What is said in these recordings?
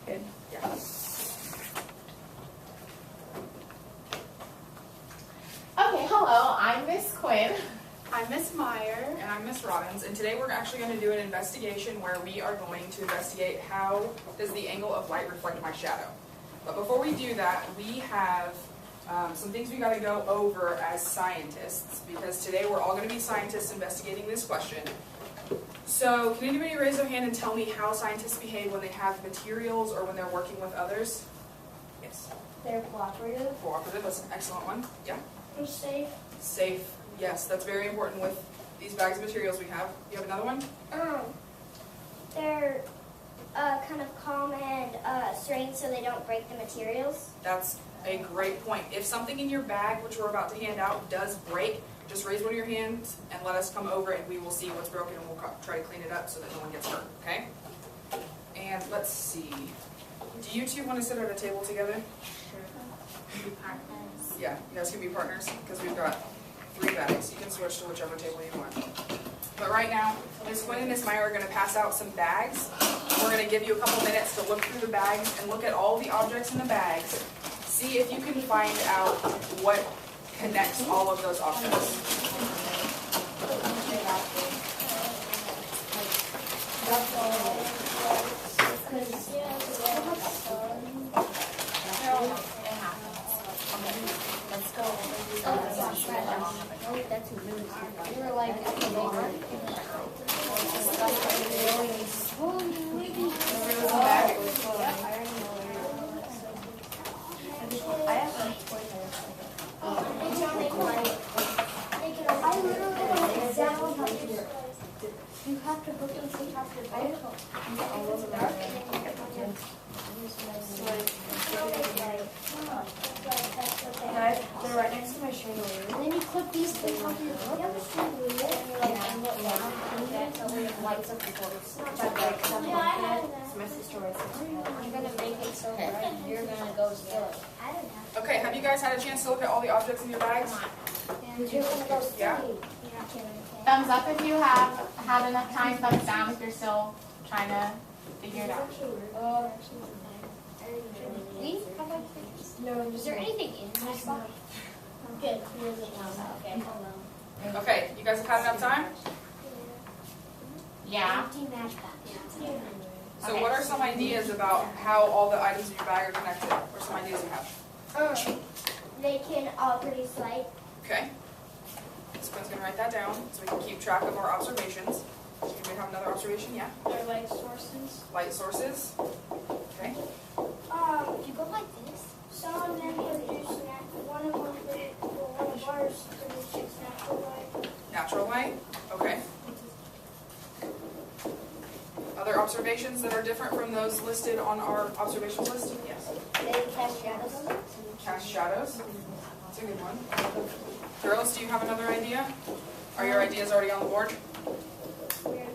Good. Yeah. Okay, hello, I'm Miss Quinn. I'm Miss Meyer. And I'm Miss Robbins, and today we're actually going to do an investigation where we are going to investigate how does the angle of light reflect my shadow. But before we do that, we have some things we got to go over as scientists, because today we're all going to be scientists investigating this question. So can anybody raise their hand and tell me how scientists behave when they have materials or when they're working with others? Yes. They're cooperative. Cooperative, that's an excellent one. Yeah. They're safe. Safe, yes, that's very important with these bags of materials we have. You have another one? They're kind of calm and serene so they don't break the materials. That's a great point. If something in your bag, which we're about to hand out, does break, just raise one of your hands and let us come over and we will see what's broken and we'll try to clean it up so that no one gets hurt, okay? And let's see. Do you two want to sit at a table together? Sure. Yeah, you guys can be partners because we've got 3 bags. You can switch to whichever table you want. But right now, Ms. Quinn and Ms. Meyer are going to pass out some bags. We're going to give you a couple minutes to look through the bags and look at all the objects in the bags. See if you can find out what connects all of those objects. Let's go. That's really good. You were like, you have to hook them so you have to Guys, they're right next to my chandelier. And then you clip these things onto your book. And you like angle it down and that's how it lights up the books. It's my sister right I'm gonna make it so bright. You're gonna go still. I don't know. Okay, have you guys had a chance to look at all the objects in your bags? And you're gonna go Yeah. steady. Thumbs up if you have had enough time, thumbs down if you're still trying to figure it out. No, is there anything in this box? Good. Okay, hold on. Okay, you guys have had enough time? Yeah. Empty matchbox. So what are some ideas about how all the items in your bag are connected? Or some ideas you have? They can all produce light. Okay. This one's going to write that down so we can keep track of our observations. Anybody have another observation? Yeah? They're light sources. Light sources. Okay. If you go like this, some of them produce one of ours produces natural light. Natural light. Okay. Other observations that are different from those listed on our observation list? Yes. They cast shadows. Cast shadows. That's a good one. Girls, do you have another idea? Are your ideas already on the board? Okay.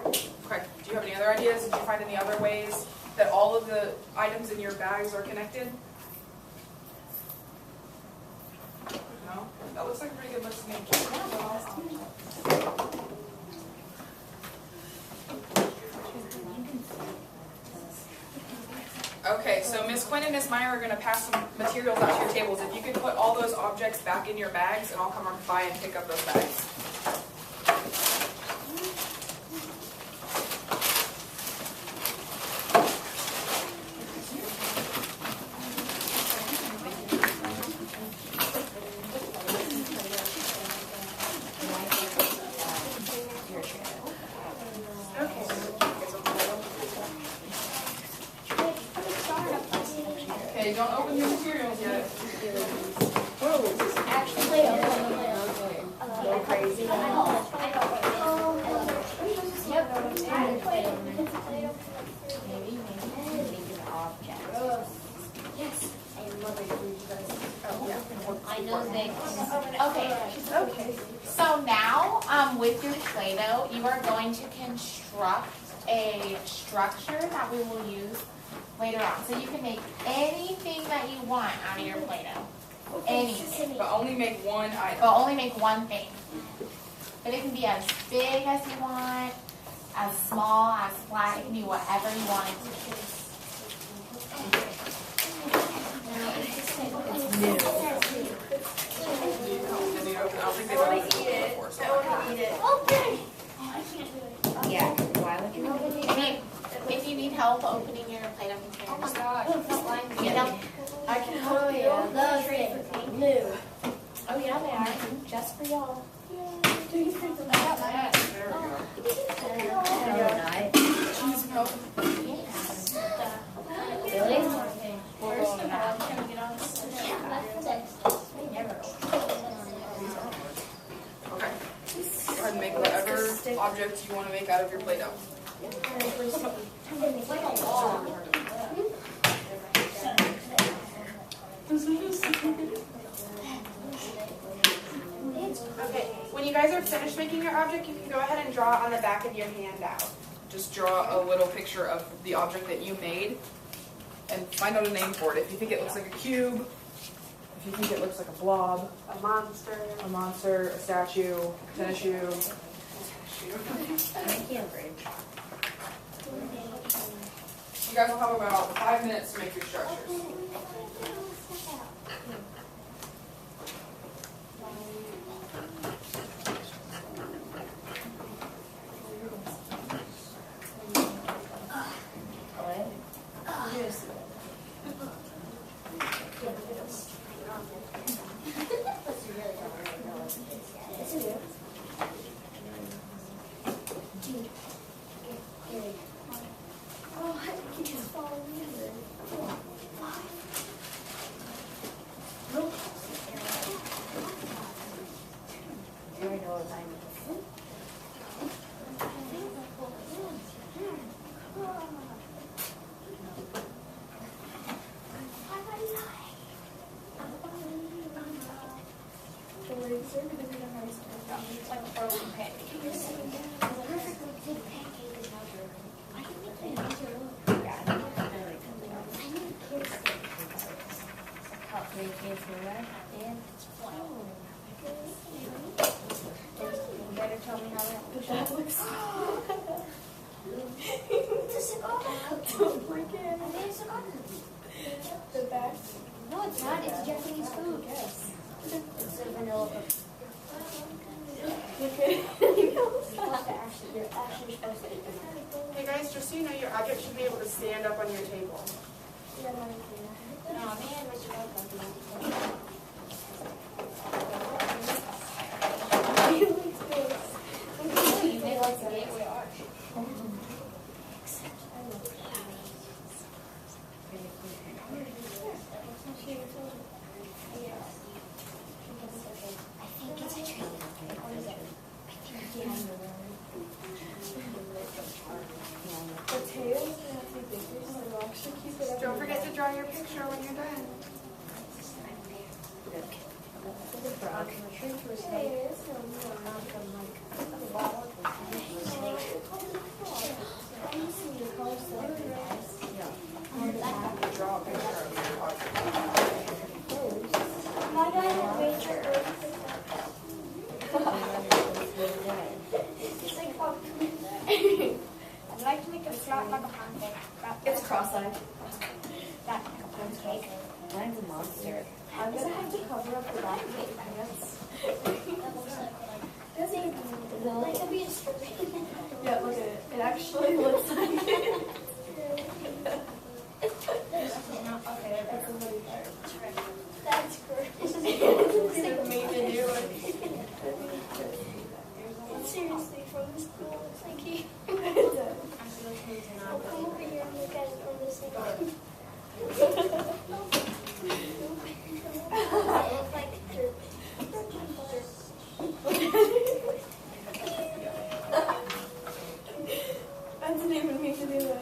Do you have any other ideas? Did you find any other ways that all of the items in your bags are connected? No? That looks like a pretty good list to me. Okay, so Ms. Quinn and Ms. Meyer are going to pass some materials out to your tables. If you could put all those objects back in your bags, and I'll come by and pick up those bags. Okay, don't open your materials yet. Actually, Go crazy. I know they. Okay. So now, with your Play-Doh, you are going to construct a structure that we will use later on. So you can make anything that you want out of your Play-Doh. Anything. But only make one item. But only make one thing. But it can be as big as you want, as small, as flat. It can be whatever you want it to be. It's new. Did you open? I don't think they've opened it before. So Okay. Oh, I can't do it. Yeah, why would you open it? If you need help opening your Play-Doh Oh my containers. God. Need help? I can help you. Love it. New. Oh yeah, they are. Just for y'all. there we go. Cheese milk. Really? First of all, can we get on this? Okay. Go ahead and make whatever object you want to make out of your Play-Doh. Okay, when you guys are finished making your object, you can go ahead and draw it on the back of your handout. Just draw a little picture of the object that you made and find out a name for it. If you think it looks like a cube, if you think it looks like a blob, A monster, a statue, a tennis shoe. I can't bridge. You guys will have about 5 minutes to make your structures. Oh, I keep just falling in. Do I know what I mean? The legs are going to be the hardest part. it's like a frozen pancake. Perfectly good pancake. I can make it into Yeah, I know. I like something else. I need kids stick. Help me kids for that. And you better tell me how that looks. It's a cigar. Don't break it. I made a cigar. The back. No, it's not. It's Japanese food. Yes. It's a vanilla cookie. Okay. You're actually supposed to eat them. Hey guys, just so you know, your object should be able to stand up on your table. Oh man, what's your cookie? You made like the gateway arch. I think it's a tree. The tail is going to be bigger, so we'll actually keep it up. Don't forget to draw your picture when you're done. The frog. Shrink to a snake. Draw a picture of your object. My dad had made sure it's like I'd like to make a flat like a pancake. It's cross-eyed. That like a pancake. Mine's a monster. I'm going to have to cover up the back of my pants. Does it like to be a strip? Yeah, look at it. It actually looks like it. Okay, That's somebody there. that's great. Could have made a new one. Seriously, from the school, looks like he. It I'll come over here and look at it from this side. It looks like dirt. I didn't even mean to do that.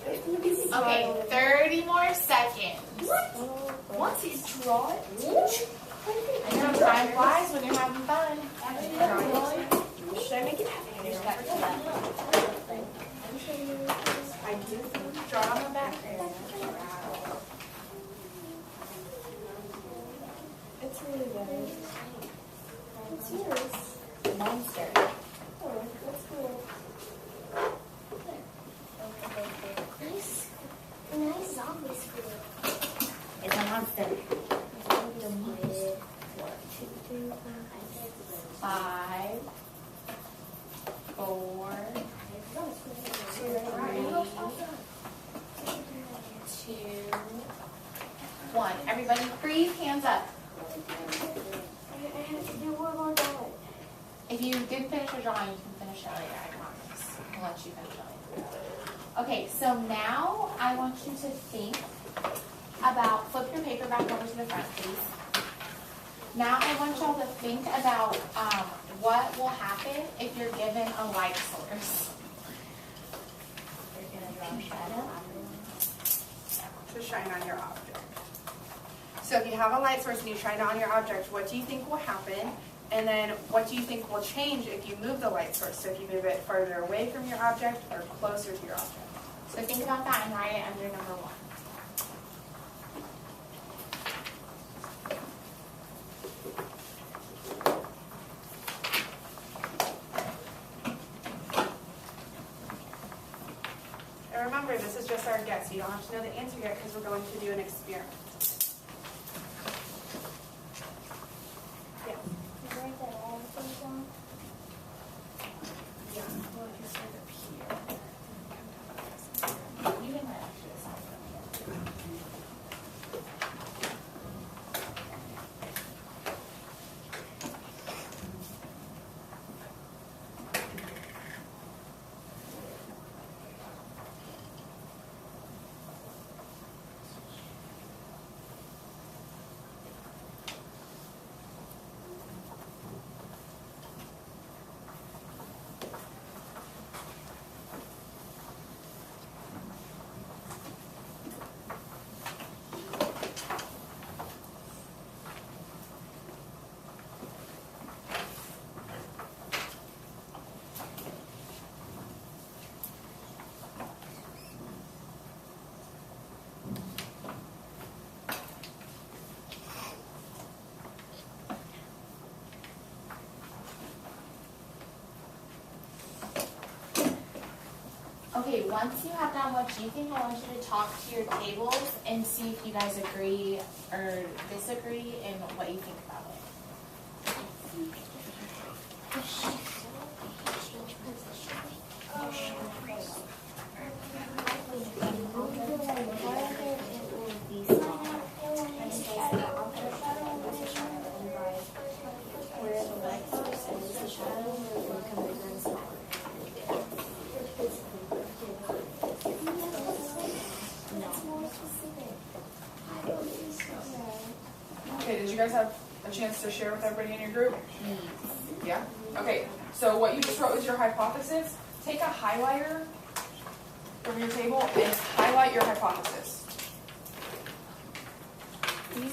It's gonna be Okay, 30 more seconds. Once you draw it, I know time flies when you're having fun. should I make it happy? I do. Draw on the back. It's really good. What's yours? Monster. Oh, that's cool. Nice zombie. 1. Everybody breathe, hands up. I have to do one more drawing. If you didn't finish your drawing, you can finish it later, I promise. I'll let you finish it later. Okay, so now I want you to think about, flip your paper back over to the front, please. Now I want y'all to think about what will happen if you're given a light source. You're going to draw a shadow. To shine on your object. So if you have a light source and you shine it on your object, what do you think will happen? And then what do you think will change if you move the light source? So if you move it further away from your object or closer to your object? So think about that and write it under number 1. And remember, this is just our guess. You don't have to know the answer yet because we're going to do an experiment. You write that all the things down? Yeah, well, you start up here. You can write actually the size of it. Okay, once you have done what you think, I want you to talk to your tables and see if you guys agree or disagree in what you think about it. Okay, did you guys have a chance to share with everybody in your group? Yeah? Okay, so what you just wrote was your hypothesis. Take a highlighter from your table and highlight your hypothesis. Wait,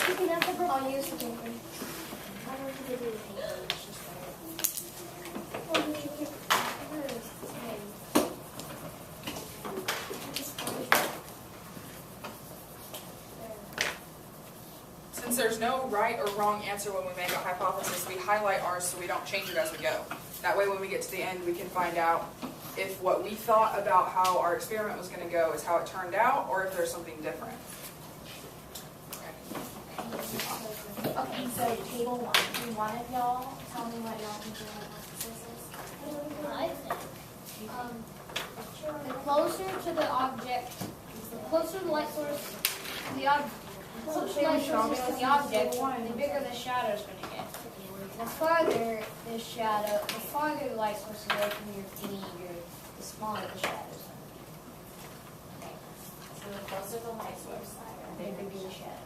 you can have the book. I'll use the paper. I don't think it is. Since there's no right or wrong answer when we make a hypothesis, we highlight ours so we don't change it as we go. That way when we get to the end, we can find out if what we thought about how our experiment was going to go is how it turned out, or if there's something different. Okay, so table 1. Do one of y'all tell me what y'all think your hypothesis is? I think the closer to the object, the closer the light source to the object, the closer the light source is to the object, the bigger the shadow is going to get. The farther the shadow, the farther the light source is away from your finger, the smaller the shadow is going to be. Okay, so the closer the light source, The bigger the shadow.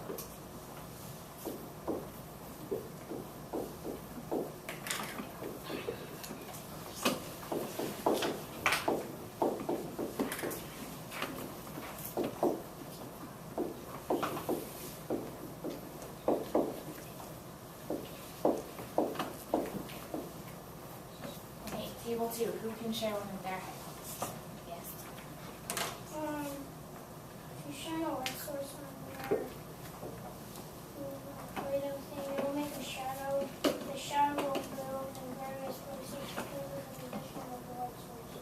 Okay, table 2. Who can share one of their hypotheses? Yes. If you shine a light source on your window thing, it will make a shadow. The shadow will build in various places because of the position of the light source.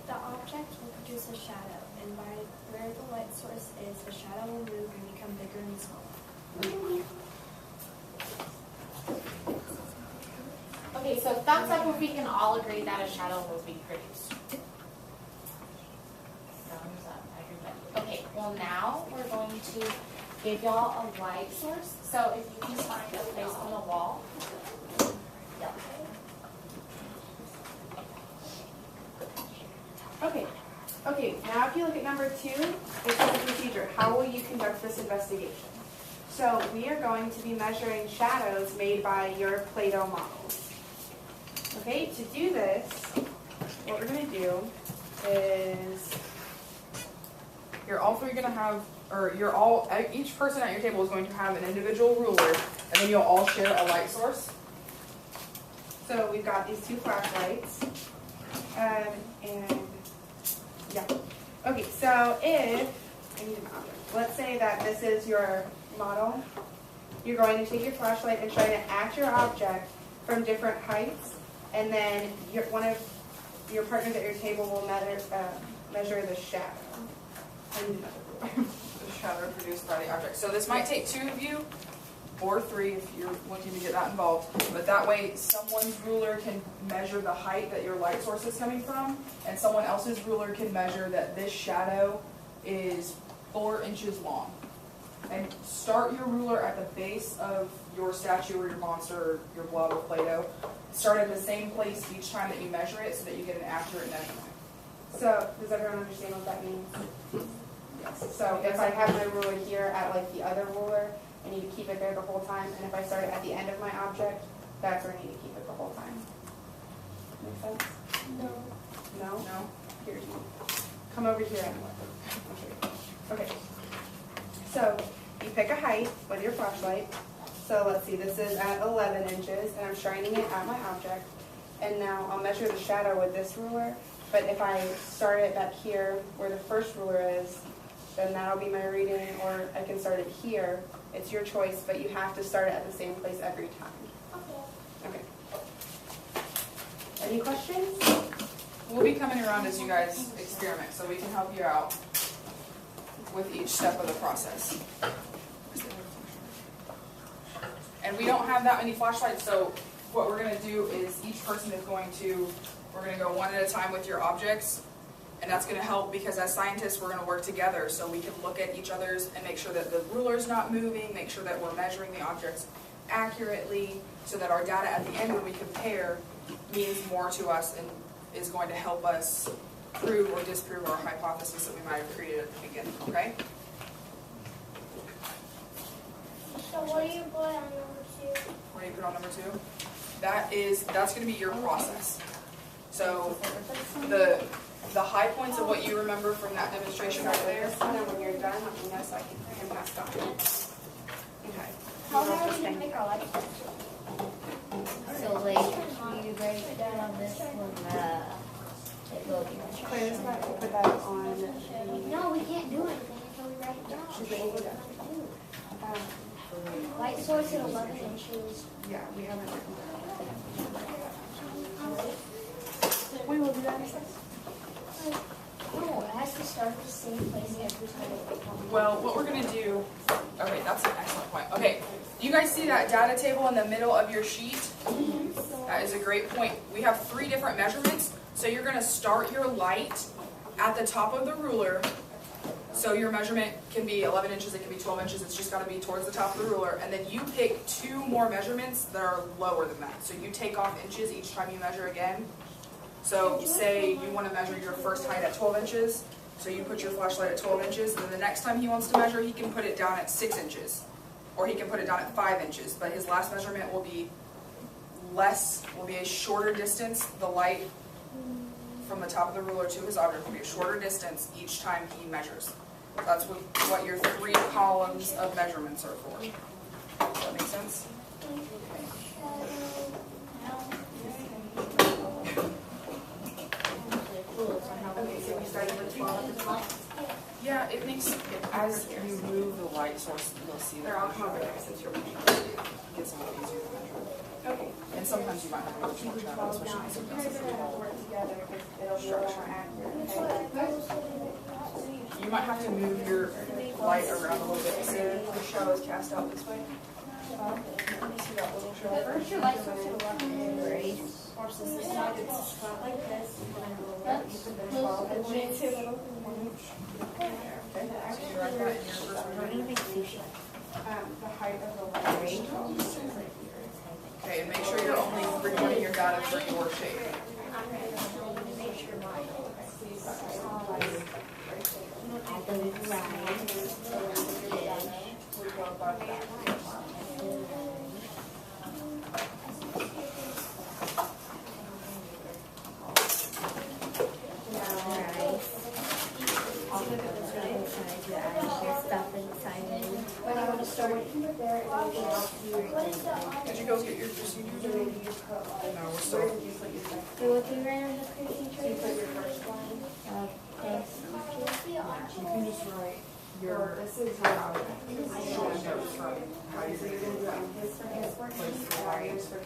The object will produce a shadow, and by where the light source is, the shadow will move and become bigger and smaller. Okay, so thumbs up if we can all agree that a shadow will be produced. Thumbs up, everybody. Okay, well now we're going to give y'all a light source. So if you can find a place on the wall. Yep. Okay, now if you look at number 2, it says the procedure. How will you conduct this investigation? So we are going to be measuring shadows made by your Play-Doh models. Okay, to do this, what we're going to do is You're all three going to have, or each person at your table is going to have an individual ruler, and then you'll all share a light source. So we've got these 2 flashlights, and yeah. Okay, so if, I need an object. Let's say that this is your model. You're going to take your flashlight and shine it at your object from different heights, and then one of your partners at your table will measure the shadow. I need another ruler. The shadow produced by the object. So this might take 2 of you, or 3 if you're looking to get that involved. But that way, someone's ruler can measure the height that your light source is coming from, and someone else's ruler can measure that this shadow is 4 inches long. And start your ruler at the base of your statue or your monster or your blob of Play-Doh. Start at the same place each time that you measure it so that you get an accurate measurement. So, does everyone understand what that means? Yes. So, if I have my ruler here at like the other ruler, I need to keep it there the whole time, and if I start it at the end of my object, that's where I need to keep it the whole time. Make sense? No. No? No? Here's one. Come over here and look. Okay. So, you pick a height with your flashlight. So let's see, this is at 11 inches, and I'm shining it at my object. And now I'll measure the shadow with this ruler, but if I start it back here where the first ruler is, then that'll be my reading, or I can start it here. It's your choice, but you have to start it at the same place every time. Okay. Any questions? We'll be coming around as you guys experiment, so we can help you out with each step of the process. And we don't have that many flashlights, so what we're going to do is each person is going to, we're going to go one at a time with your objects, and that's going to help because as scientists we're going to work together so we can look at each other's and make sure that the ruler's not moving, make sure that we're measuring the objects accurately so that our data at the end when we compare means more to us and is going to help us prove or disprove our hypothesis that we might have created at the beginning, okay? So what do you put on number 2? What do you put on number 2? That's going to be your process. So the high points of what you remember from that demonstration right there. And then when you're done, let me know so I can pass it on. Okay. How are we going to make our light? So like, you write down this one, it will be much. Claire, this might put that on. No, we can't do anything until we write it down. She's ready to go. Light source at 11 inches. Yeah, we haven't written that. We will do that in a second. No, it has to start at the same place every time. Well, what we're going to do, okay, that's an excellent point. Okay, you guys see that data table in the middle of your sheet? That is a great point. We have 3 different measurements. So you're going to start your light at the top of the ruler. So your measurement can be 11 inches, it can be 12 inches, it's just got to be towards the top of the ruler. And then you pick 2 more measurements that are lower than that. So you take off inches each time you measure again. So say you want to measure your first height at 12 inches, so you put your flashlight at 12 inches, and then the next time he wants to measure, he can put it down at 6 inches. Or he can put it down at 5 inches, but his last measurement will be a shorter distance. The light from the top of the ruler to his object will be a shorter distance each time he measures. That's what your 3 columns of measurements are for. Does that make sense? Okay, so we started with 12 at the top. Yeah, it makes, as you move the light source, you'll see that. They're all come over there since you're measuring. It gets a little easier to measure. Okay. And sometimes you might have a little too much shadow, especially if it's a pretty whole work together because it'll be a little more accurate. You might have to move your light around a little bit so your shadow is cast out this way. See that little shadow? Where's your light source to the left? Watch this side, it's flat like this. That's close to the Okay. So you write that in your first one. The height of the light. Okay, and make sure you're only recording your data for your shade. Did you guys get your procedures or maybe you put like, no, we're still. You can just write your, this is your notes from how you're going to do place the lights or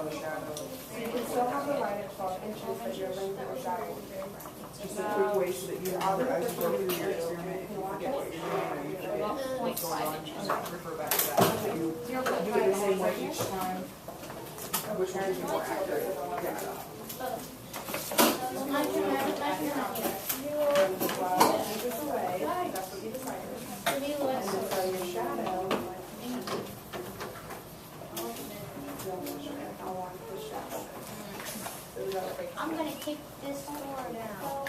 the shadow. So you can still have the light at 12 inches, but your length of the shadow will be very bright. Just a quick way so that you know as you go through your experiment, if you forget what you're doing or you forget what's going on, you just refer back to that. So you do it the same way each time, which will give you more accurate data. Inches away, that's what you decided. And then for your shadow, how long the shadow is. I'm gonna kick this door down.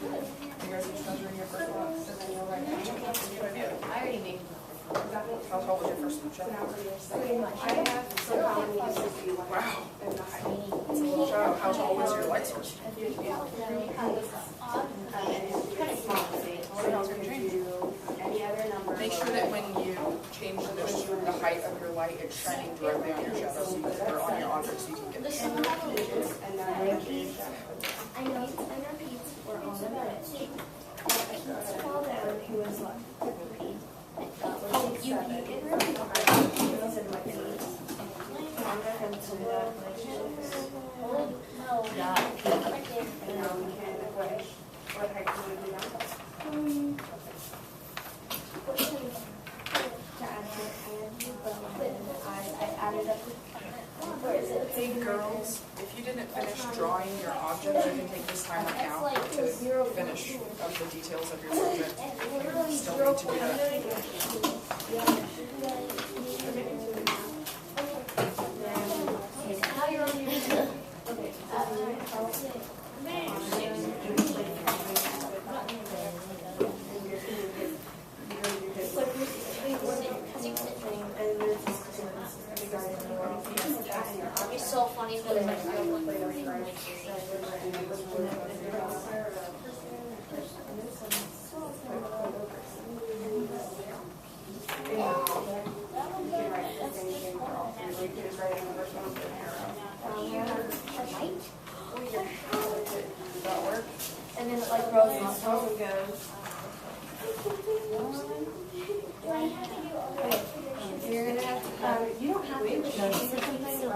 You guys each measuring your first one, and then you'll write down. Good idea. I already made it. How tall was your first shadow? Pretty much. I have so how many uses do you want Wow. in the height? It's a little shadow. How tall was your light source? Any other number? Make sure that when you change the height of your light, it's shining directly on your shadow, so you can, or on your object, so you can get the shadow. And then repeat. I know it's and repeats were on the bridge. Let's fall down, he was like, repeat. Oh, you can repeat. He was in my feet. I'm not going to do that, like, And now we can, what height do we do now? I added up. Where is it? Hey girls, if you didn't finish drawing your object, you can take this time right now to finish up the details of your subject. You still need to do that. It's so funny because my girl And then it like rolls muscles and goes. You're gonna have to, you don't have to. No, she said something like, Are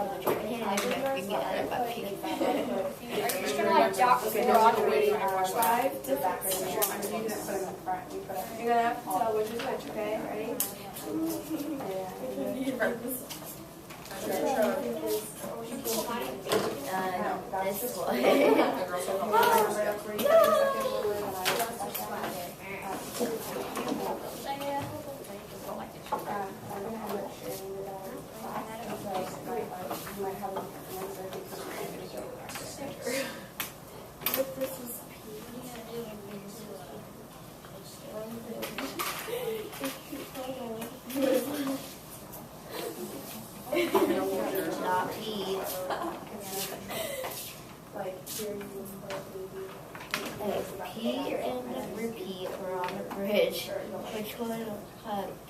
you just gonna like jot You're waiting on your flashlight. 5 to 6. You didn't put them in front, you put them. You're gonna have to tell which is which, okay? Ready? This one. The girls will come over. Not P. P and repeat were on the bridge. Which one?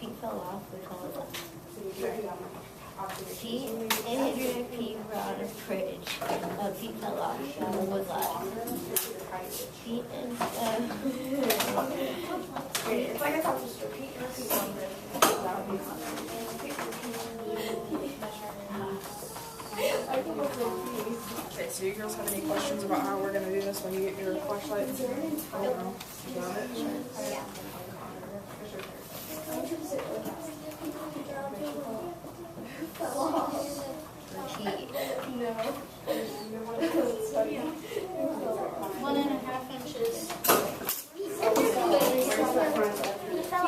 P fell off. Which one was that? P and P were on the bridge. P fell off. Which one was that? P and It's like I thought, just repeat and repeat on this. That would be fun. Okay, so you girls have any questions about how we're gonna do this when you get your flashlights? I don't know. You got it? Repeat. 1.5 inches.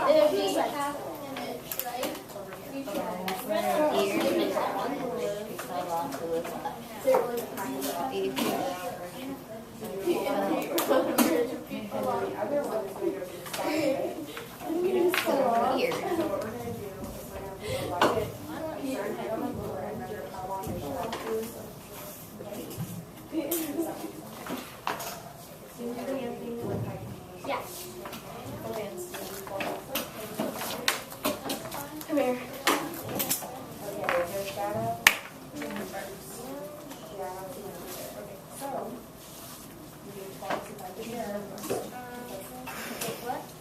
It'd be like half an inch, right? Ears and one we fell off the lip. Yeah. Come here.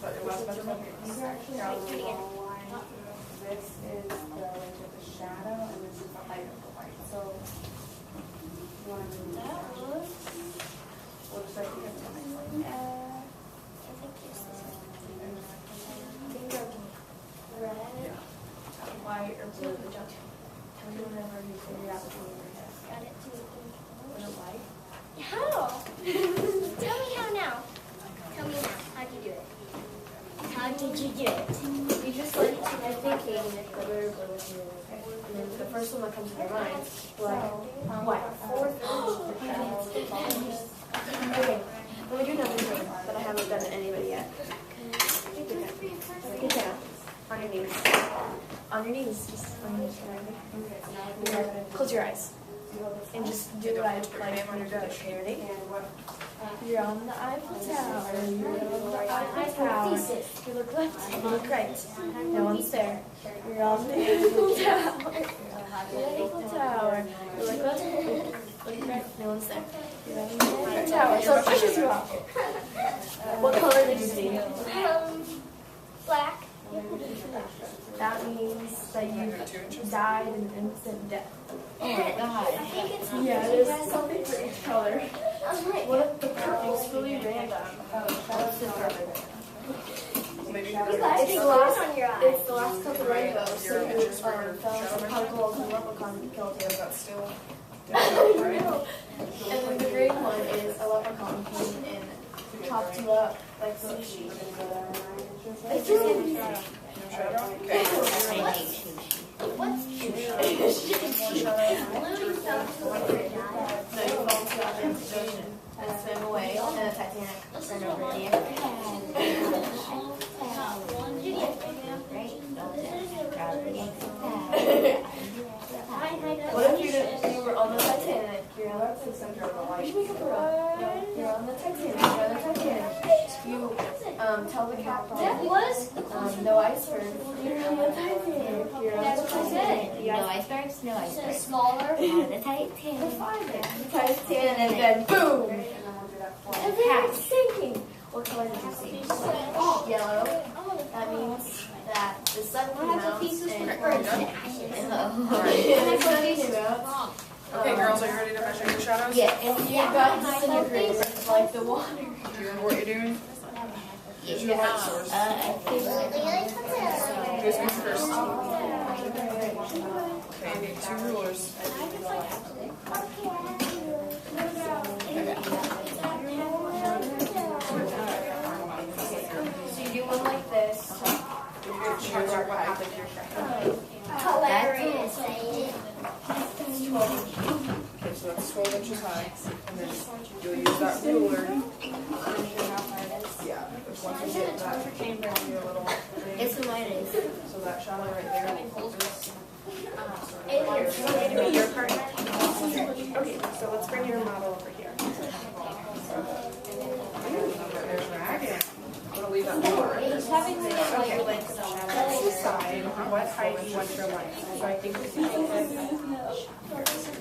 But your last measurement? These are actually our long line. This is the length of the shadow, and this is the height of the light. So, you want to move that? We'll just like get the next one. White or blue, but don't tell me whenever you figure out between your head. Got it too. Was it white? How? Tell me how now. Tell me now. How'd you do it? How did you do it? You just like, you're thinking whether blue is blue. And then the first one that comes to your mind, like, white. Okay, let me do another thing that I haven't done to anybody yet. Get down. On your knees. On your knees. Just on your knees. Close your eyes. And just do what I like when you're done. Okay, ready? You're on the Eiffel Tower. You're on the Eiffel Tower. You look left. You look right. No one's there. You're on the Eiffel Tower. You're on the Eiffel Tower. You look left. Look right. No one's there. You're on the Eiffel Tower. So it pushes you off. What color did you see? Black. That means that you died an instant death. Oh my god. Yeah, there's something for each color. What if the purple's really random? What's the purple? It's the last couple of rainbows. So you fell into puddles and leprechaun killed you. That's still. And then the green one is a leprechaun came and chopped you up like sushi. It's really Okay. What's sushi? No, you fall into the ocean and swim away, and the Titanic ran over you. What if you were on the Titanic? You're on the center of the light. You're on the Titanic. You're on the Titanic. You tell the captain. No iceberg. You're on the Titanic. You're on the Titanic. No icebergs, no icebergs. Smaller. On the Titanic. The Titanic, and then boom. And then it's sinking. What color did you see? Yellow. That means that the sun came out Okay, girls, are you ready to measure your shadows? Yeah. and you got disintegrated like the water. Do you remember what you're doing? Use your light source. Who's going first? Okay, you need 2 rulers. So you do one like this. Choose your height. Hilarious. Okay, so that's 12 inches high. And then you'll use that ruler. Yeah, there's once you get that chamber on your little thing. It's the light is. So that shadow right there. Your partner? Okay, so let's bring your model over here. There's Dragon. I'm going to leave that ruler. Okay, let's decide what height you want your light. So I think we can make it.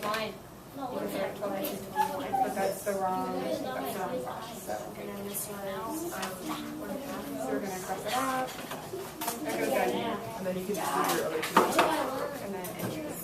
Mine. But that's the wrong flash. So, and then this one's, so we're gonna cross it out. There goes that. And then you can just do your other 2. And then inches.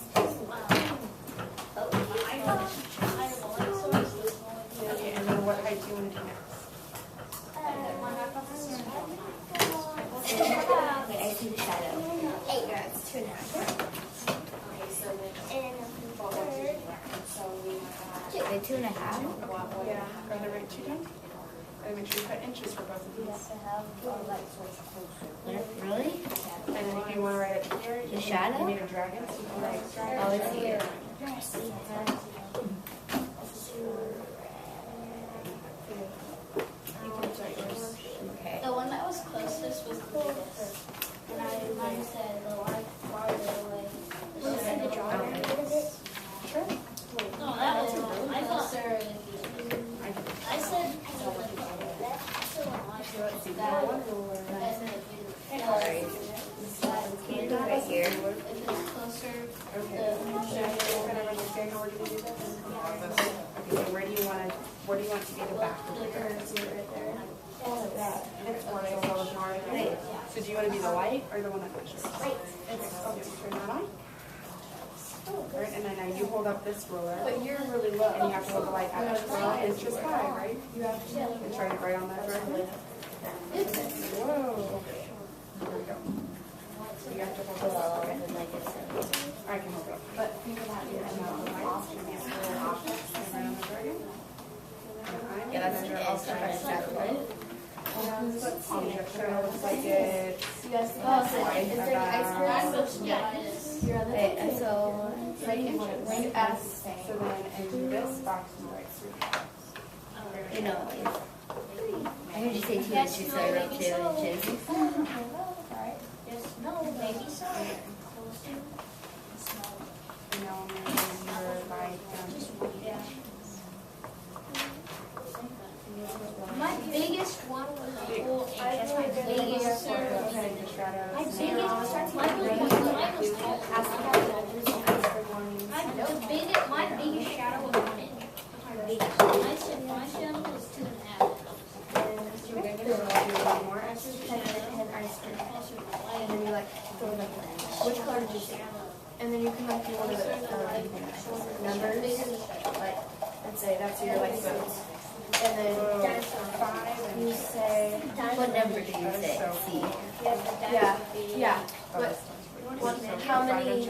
Wait, 2.5? Yeah. Gotta write 2 down. Gotta make sure you put inches for both of these. Really? And then if you want to write it here, The shadow? you need a dragon, so you can write dragon. Oh, it's here. Okay. The one that was closest was the biggest. And mine said the line farther away. Sure. No, that was wrong. I thought Sarah would be. I said Right here. if it's closer, Okay. So you're gonna write this diagonal. Where do you do this? Okay. So where do you want it to be the back of the curve? It's one of those hard. Wait. So do you want to be the light or the one that measures? It's okay. Turn that on. Alright, and then now you hold up this ruler. But you're really low. And you have to hold the light at inches high, right? You have to. And try to write on that directly. Whoa. Here we go. So you have to hold this up, okay? I can hold it up. But think about it. And now the light. And these little objects. And right on the dragon. Yeah, that's an S. Right? Object shows like it's Wait, so like S. So then in this box you write 3. you know, I heard you say 2 inches, so I wrote 2 inches. no, maybe so. And now you're like My biggest one was a whole inch. That's my biggest. My biggest. My biggest shadow was 1 inch. My biggest. My shadow was 2.5. And then you like throw it up. Which color did you say? And then you can like do one of the numbers. Like, let's say that's your like six. And then you say, What number do you say? C. yeah, yeah. What, how many,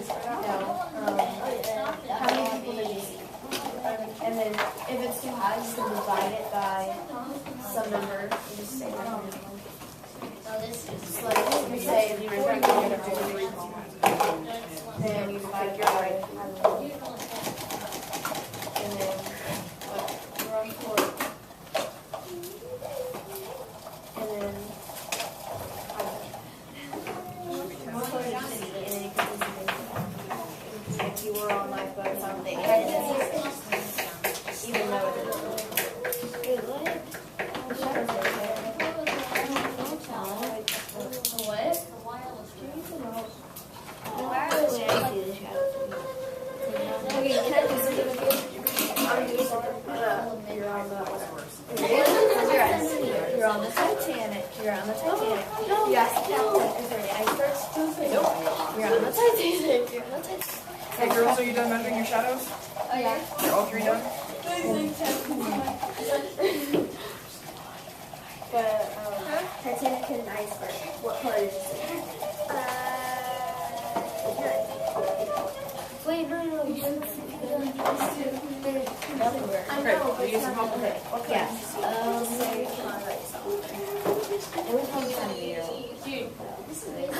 how many people did you see? And then if it's too high, just divide it by some number. You just say that number. Just like you say, if you were going to then you take your right. And then you're on 4. And then what color did you see? And then you can see something. If you were on lifeboat or something. Even though it didn't. Wait, what? The shadow's right there. What? Okay, can I do something with you? I'm doing something. You're on the You're on the Titanic. You're on the Titanic. Yes, Captain. Is there any icebergs? Nope. You're on the Titanic. You're on the Titanic. Hey girls, are you done measuring your shadows? Oh yeah. Are all 3 done? Titanic and an iceberg. What color did you say? Wait, no. I know, Okay, you use some help with it. Yeah. It was from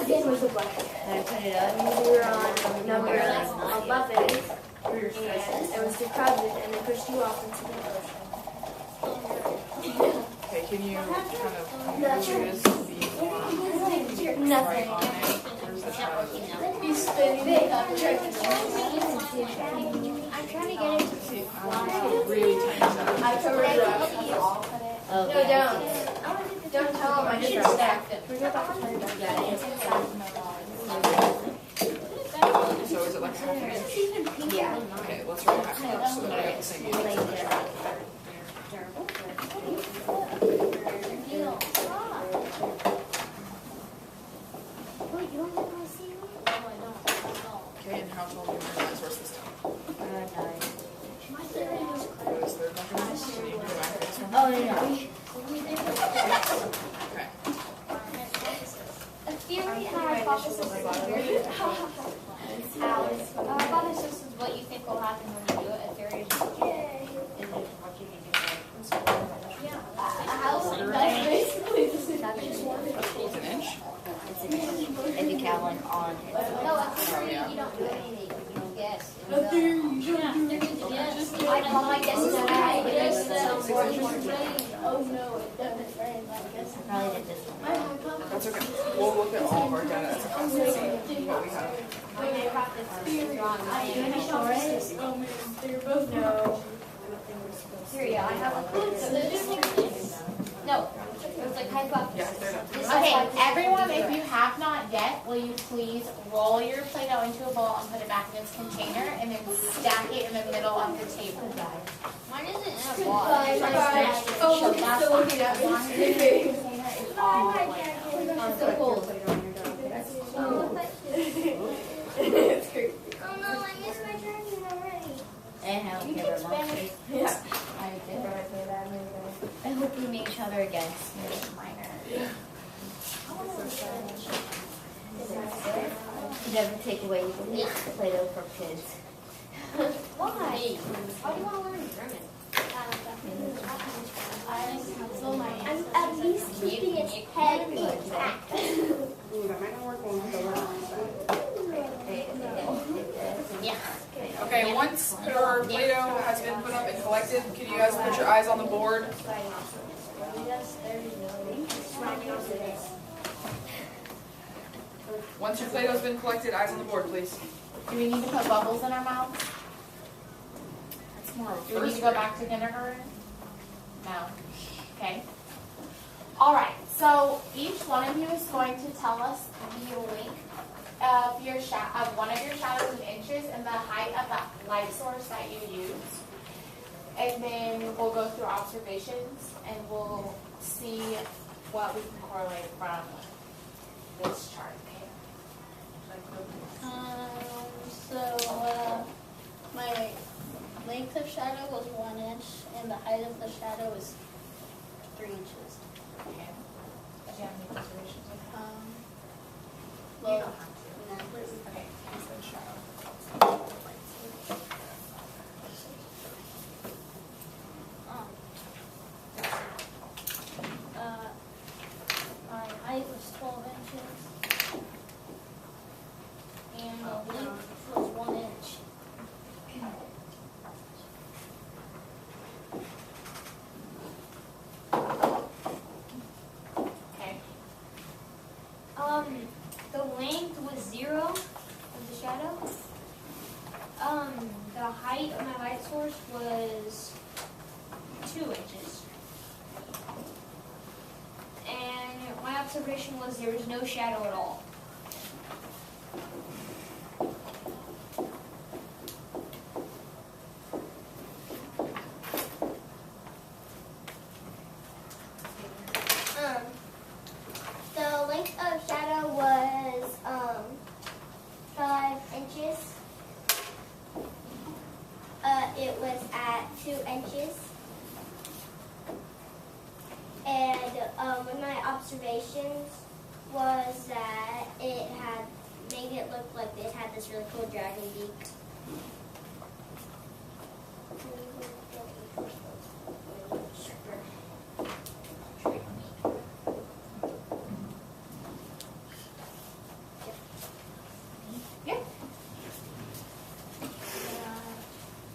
Again, was a black. Then I put it up. We were on number 11, and it was too crowded, and they pushed you off into the ocean. Okay, can you kind of use the Nothing. right on it? Where's the shadow? You spin big. I'm trying to get it to See, I want really tiny shadows. I covered it up. Oh, No, don't tell them I should stack them. So is it like half an inch? Yeah. Okay, let's write half an inch so that I have the same unit. Okay, and how tall do you want your source this time? Goes third measurement. Can you go back to this one? Oh, no. Okay. A theory and a hypothesis is weird. Hypothesis is what you think will happen when you do it. A theory is just, yay. Well, I guess it's I just Oh no, it doesn't rain. I guess I probably did this one. That's okay. We'll look at all of our data and see what we have. No. Here, yeah, I have a no. It was like high five. Yeah, they're done. Okay, everyone, if you have not yet, will you please roll your Play-Doh into a bowl and put it back in its container and then stack it in the middle of the table? Mine isn't in a box. Oh, look, it's still looking at me. I'm so cold. It's creepy. Oh no, I missed my turn already. And I don't care about mom. Yeah. I did. I hope we meet each other again. Minor. Never take away Play-Doh for kids. Why? Why do you want to learn German? I'm at least keeping its head intact. Ooh, that might not work when we go Yeah. Okay, once your Play-Doh has been put up and collected, can you guys put your eyes on the board? Once your Play-Doh's been collected, eyes on the board, please. Do we need to put bubbles in our mouths? That's more of a Do we need first to go back to kindergarten? No. Okay. All right. So each one of you is going to tell us the length of your of one of your shadows in inches and the height of the light source that you use. And then we'll go through observations and we'll see what we can correlate from this chart. My length of shadow was 1 inch, and the height of the shadow was 3 inches. Okay. Do you have any observations? Well, You don't have to. no. Okay. Here's the shadow. My height was 12 inches, and the length was 1 inch. Okay. The length was 0 of the shadow. The height of my light source was 2 inches. And my observation was there was no shadow at all. The length of shadow was 5 inches. It was at 2 inches. And one of my observations was that it had made it look like it had this really cool dragon beak.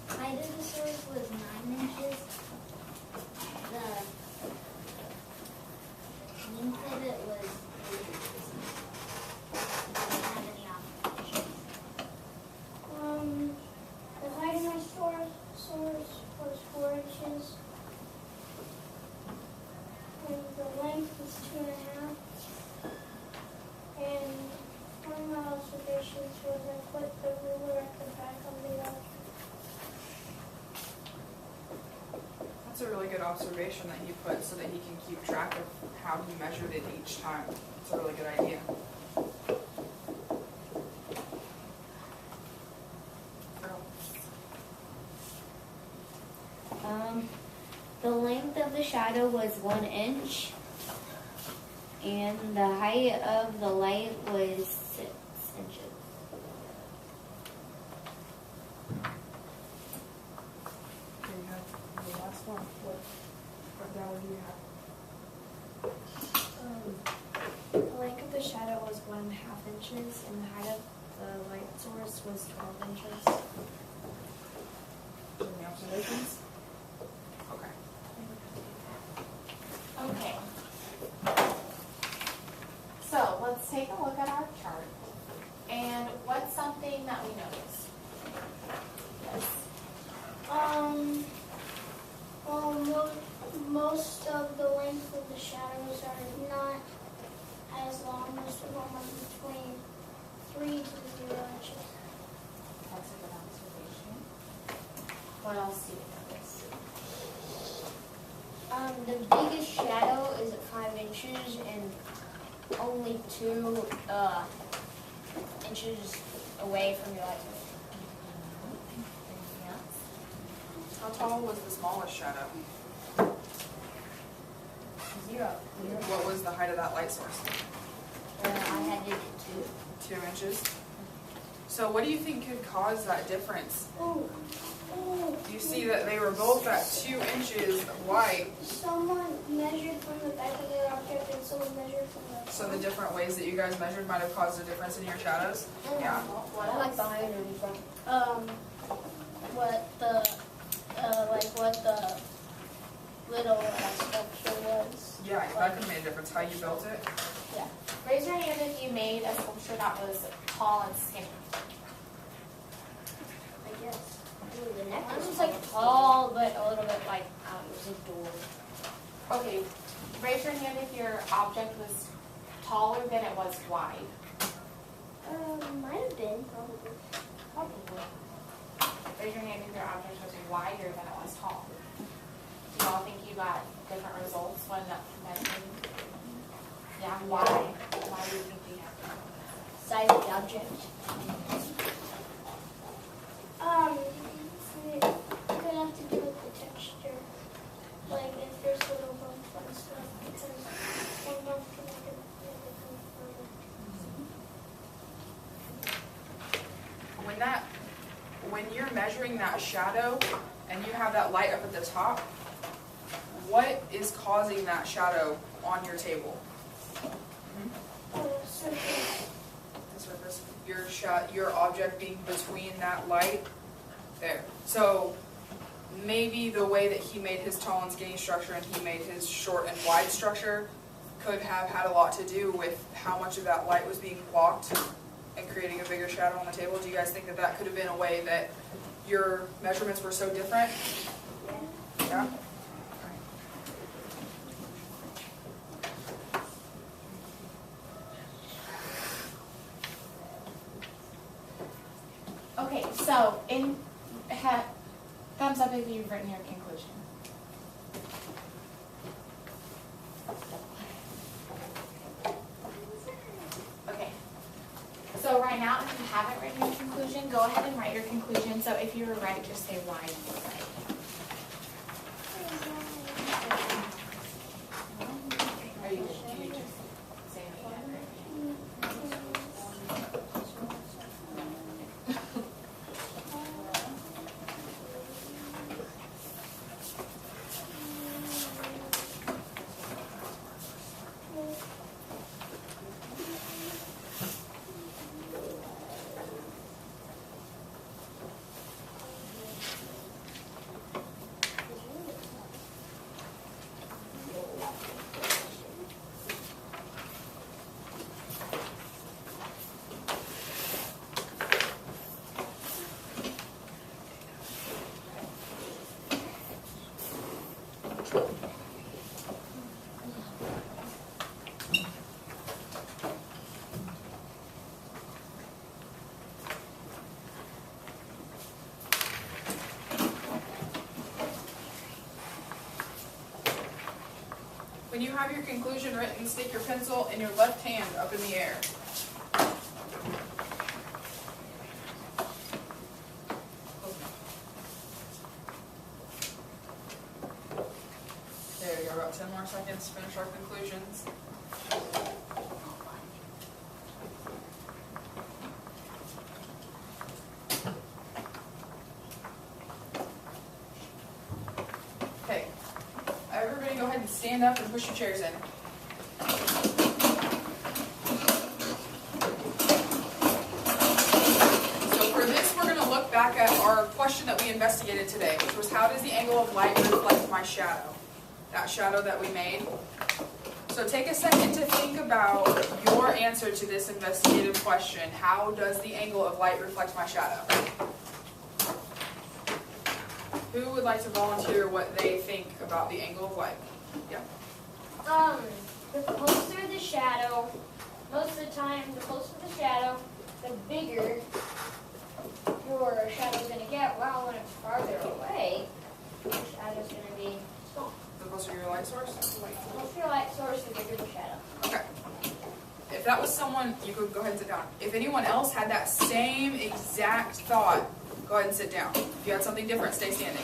Height of the source was 9 inches. The length of it was 8 inches. I didn't have any observations. The height of my source was 4 inches. And the length was 2.5. And one of my observations was I put the ruler at the back of the object. That's a really good observation that he put so that he can keep track of how he measured it each time. It's a really good idea. The length of the shadow was 1 inch, and the height of the light was 6 inches. Here you have the last one. What value do you have? The length of the shadow was 1.5 inches, and the height of the light source was 12 inches. Any observations? observations? Okay. Okay. So let's take a look at our chart. And what's something that we notice? Yes. Well, most of the length of the shadows are not as long. Most of them are between 3 to 0 inches. That's a good observation. What else do you notice? The biggest shadow is at 5 inches and only 2 inches away from your light source. Anything else? How tall was the smallest shadow? 0. What was the height of that light source? I had to do 2 inches. So what do you think could cause that difference? Oh, You see that they were both at 2 inches wide. someone measured from the back of the object and someone measured from the So the different ways that you guys measured might have caused a difference in your shadows? Yeah. What I like else? the higher numbers from. what the little sculpture was. Yeah, that could have made a difference, how you built it. Raise your hand if you made a sculpture that was tall and skinny. I guess. Ooh, the neck Mine was was like tall, but a little bit like it was a door. Okay, raise your hand if your object was taller than it was wide. might have been probably. Probably. Raise your hand if your object was wider than it was tall. Do you all think you got different results when measuring? Yeah, why? Why do you think you have different? Size of the object. It could have to do with the texture. Like if there's little bumps and stuff, because one bump can make it come further. When you're measuring that shadow and you have that light up at the top, what is causing that shadow on your table? Surface. The surface, your object being between that light there. So maybe the way that he made his tall and skinny structure and he made his short and wide structure could have had a lot to do with how much of that light was being blocked and creating a bigger shadow on the table. Do you guys think that that could have been a way that your measurements were so different? Yeah? Okay, so thumbs up if you've written your conclusion. Okay. So right now, if you haven't written your conclusion, go ahead and write your conclusion. So if you were right, just say why you were right. Are you just saying it again? When you have your conclusion written, stick your pencil in your left hand up in the air. There you go, about 10 more seconds to finish our conclusions. Okay, everybody go ahead and stand up and push your chairs in. So for this, we're going to look back back at our question that we investigated today, which was how does the angle of light reflect my shadow? That shadow that we made. So take a second to think about your answer to this investigative question. How does the angle of light reflect my shadow? Who would like to volunteer what they think about the angle of light? Yeah. The closer the shadow, most of the time, the closer the shadow, the bigger your shadow's going to get. Well, when it's farther away, your shadow's going to be small. The closer to your light source? The closer your light source, the bigger the shadow. Okay. If that was someone, you could go ahead and sit down. If anyone else had that same exact thought, go ahead and sit down. If you had something different, stay standing.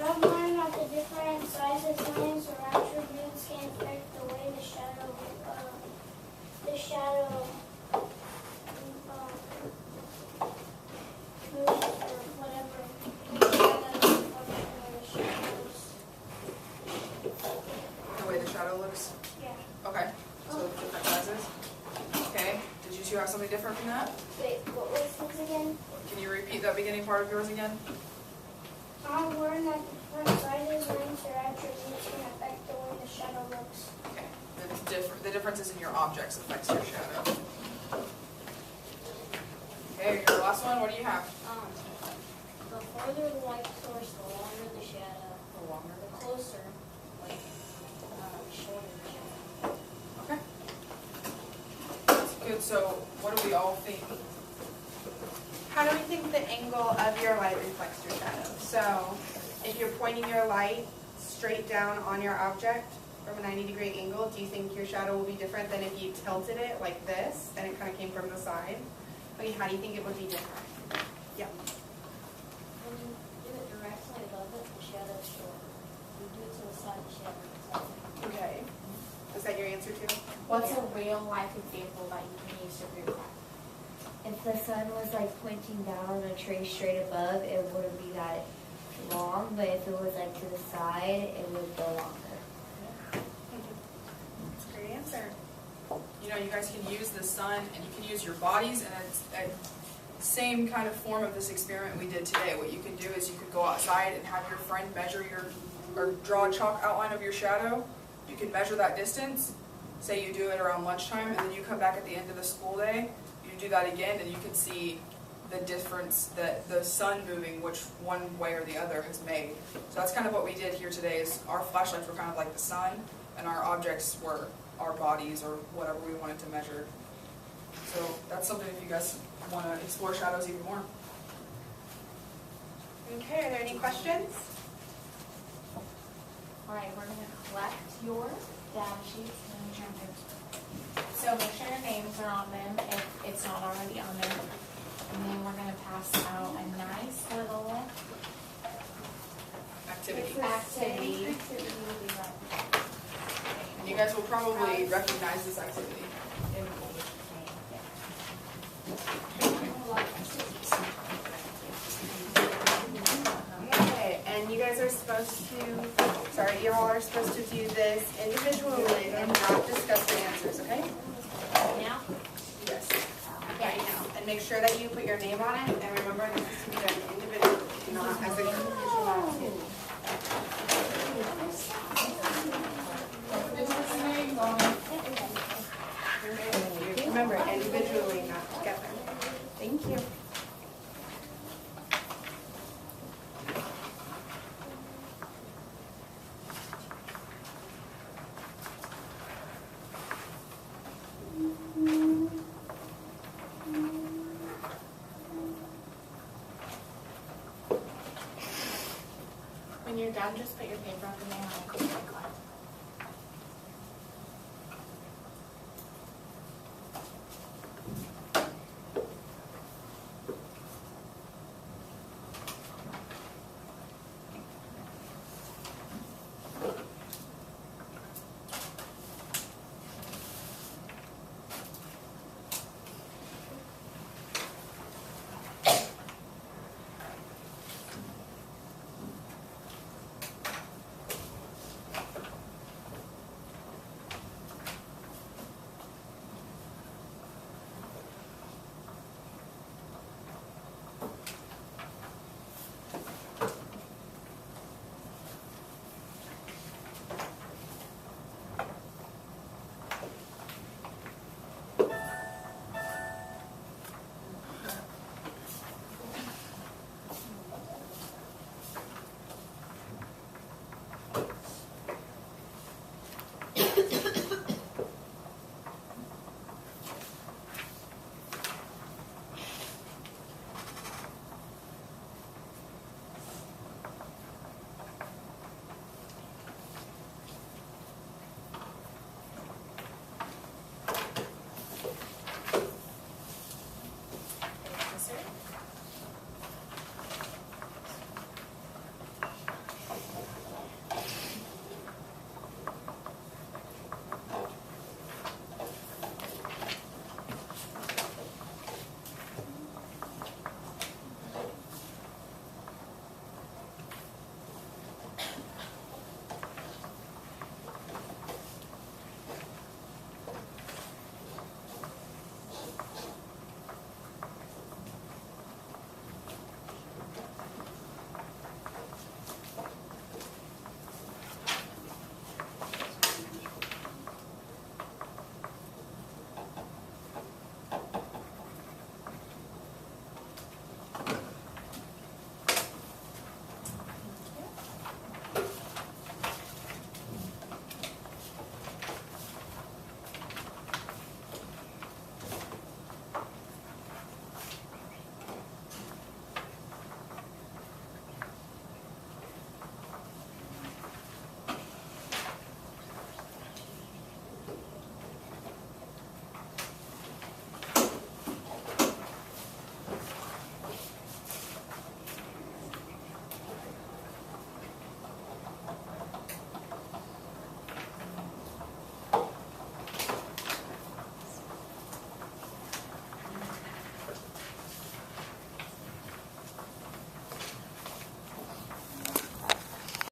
Rob learned that the different sizes, lines, or attributes can affect the way the shadow moves or whatever. The way the shadow looks? Yeah. Okay. So different sizes? Okay. Did you two have something different from that? Wait, what was this again? Can you repeat that beginning part of yours again? I learned that different sizes, lines, or attributes can affect the way the shadow looks. Okay. The differences in your objects affects your shadow. Okay, your last one, what do you have? The farther the light source, the longer the shadow. The longer. The closer, like, shorter the shadow. Okay. That's good. So what do we all think? How do we think the angle of your light reflects your shadow? So if you're pointing your light straight down on your object from a 90-degree angle, do you think your shadow will be different than if you tilted it like this and it kind of came from the side? Okay, how do you think it would be different? Yeah. When you do it directly above it, the shadow's shorter. When you do it to the side, the shadow's longer. Okay. Is that your answer too? What's a real life example that you can use to prove that? If the sun was like pointing down on a tree straight above, it wouldn't be that long, but if it was like to the side, it would go longer. That's a great answer. You know, you guys can use the sun and you can use your bodies, and it's a same kind of form of this experiment we did today. What you can do is you could go outside and have your friend measure or draw a chalk outline of your shadow. You can measure that distance. Say you do it around lunchtime, and then you come back at the end of the school day. You do that again, and you can see the difference that the sun moving, which one way or the other has made. So that's kind of what we did here today. Is our flashlights were kind of like the sun, and our objects were our bodies or whatever we wanted to measure. So that's something if you guys want to explore shadows even more. Okay, are there any questions? All right, we're going to collect your data sheets and your notes. So make sure your names are on them if it's not already on there. And then we're going to pass out a nice little Activity. activity. And you guys will probably recognize this activity. Okay, and you guys are supposed to, you all are supposed to do this individually and not discuss the answers, okay? Now? Yes. Right now. And make sure that you put your name on it, and remember this is to be done individually, not as an individual activity. Remember, individually, not together. Thank you. When you're done, just put your paper up in there and I'll